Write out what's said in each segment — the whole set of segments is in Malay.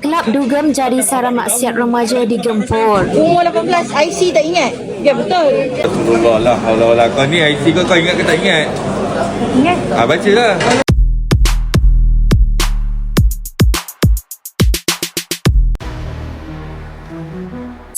Kelab dugem jadi sarang maksiat remaja digempur. Umur 18, IC tak ingat? Ya betul. Rasulullah lah, haula wala. Kau ni IC kau ingat ke tak ingat? Ingat. Baca lah.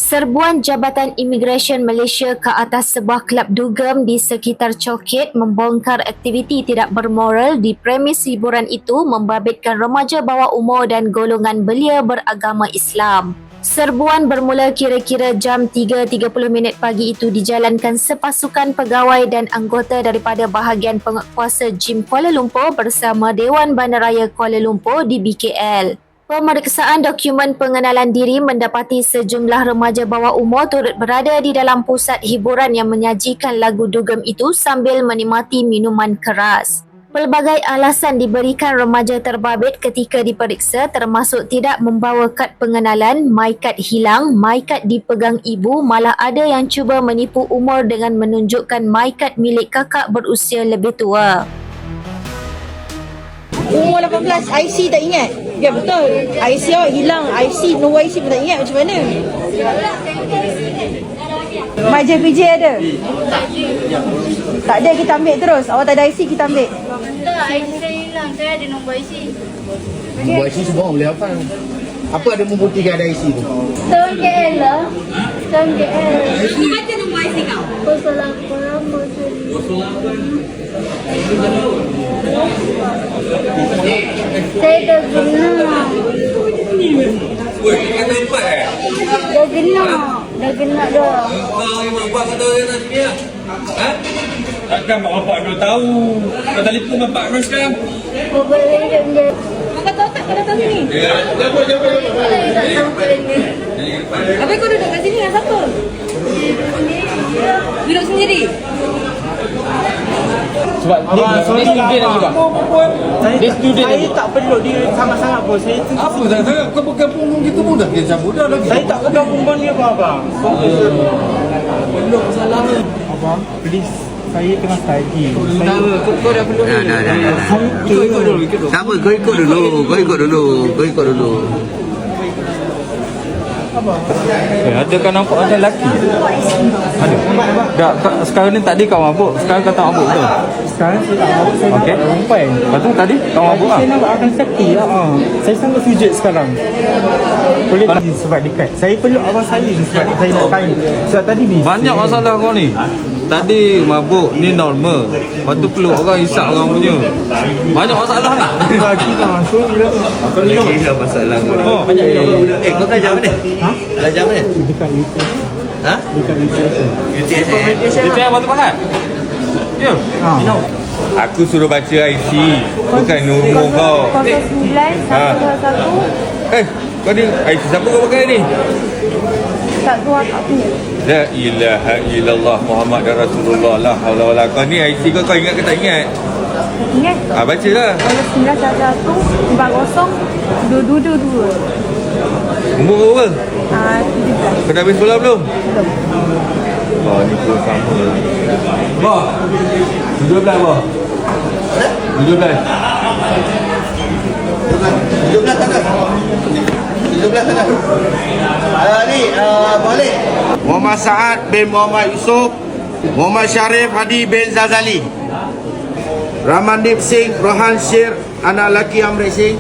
Serbuan Jabatan Imigresen Malaysia ke atas sebuah kelab dugem di sekitar Choket membongkar aktiviti tidak bermoral di premis hiburan itu membabitkan remaja bawah umur dan golongan belia beragama Islam. Serbuan bermula kira-kira jam 3.30 pagi itu dijalankan sepasukan pegawai dan anggota daripada bahagian penguatkuasa Gym Kuala Lumpur bersama Dewan Bandaraya Kuala Lumpur di BKL. Pemeriksaan dokumen pengenalan diri mendapati sejumlah remaja bawah umur turut berada di dalam pusat hiburan yang menyajikan lagu dugem itu sambil menikmati minuman keras. Pelbagai alasan diberikan remaja terbabit ketika diperiksa termasuk tidak membawa kad pengenalan, my kad hilang, my kad dipegang ibu, malah ada yang cuba menipu umur dengan menunjukkan my kad milik kakak berusia lebih tua. Umur 18, IC tak ingat? Ya betul. IC awak hilang. IC, no IC pun tak ingat macam mana? My JPJ ada? Tak ada, kita ambil terus. Awak tak ada IC, kita ambil. Tak, IC saya hilang. Saya ada nombor IC. Nombor IC semua orang boleh hafal. Apa ada membuktikan ada IC tu? Tahun KL lah. Tahun KL. Baca nombor IC kau. 08. Saya dah genap. Woi, kata empat Dah genap. Dah genap dah. Kau yang mak bapak kata orang nak sini lah. Ha? Takkan mak bapak kau tahu. Kau telefon bapak kau sekarang. Oh, boleh dia punya. Kau tahu tak kau datang sini? Ya, jawab. Saya tak sampai ni. Habis kau duduk kat sini dengan siapa? Duduk sendiri? Sebab dia student juga. Dia student Saya juga. tak perlu dia sama sangat pun. Saya tu Apa sangat? Kau bergabung gitu mudah. Dia cabut dah lagi. saya tak bergabung pun dia apa-apa. Belum masalah ni. Abang, please. Saya tengah study. Kau dah perlu. Dah. Ikut dulu. Sama, kau ikut dulu. Ada kan nampak ada lelaki? Ada. Tak, sekarang ni tadi kau mabuk. Sekarang kau tak mabuk betul? Sekarang saya tak mahu. Saya Okey. nak perempuan. Lepas tu tadi kau mabuk lah? Saya nak akan sakit lah. Saya sangat sujud sekarang. Boleh tak? Sebab dekat. Saya perlu abang saya sebab saya nak kain. Sebab tadi bising. Banyak masalah kau ni. Tadi mabuk ni normal. Lepas tu peluk orang hisap orang punya. Banyak masalah tak? Lagi lah. So, bila Kira masalah kau. Oh. Kau belajar mana? Belajar mana? dekat itu. Ha? Dekat itu. UTS. Dia apa tu pahat? Ya. Aku suruh baca IC. Bukan umur kau. 09 Ha. 121 Kau ni IC siapa kau pakai ni? tak tua tak punya. La ilaha illallah Muhammad Rasulullah lah, haula wala. Kau ni IC kau ingat ke tak ingat? Ingat? Baca lah. 0911 40 2222. Umur kau berapa? 17. Kau dah habis sekolah belum? Oh, ni pun sama. Bah, 17 bah. 17. 17 sana. Ni balik. Muhammad Saad bin Muhammad Yusof, Muhammad Syarif Hadi bin Zazali, Ramandip Singh, Rohan Syir, anak lelaki Amrit Singh.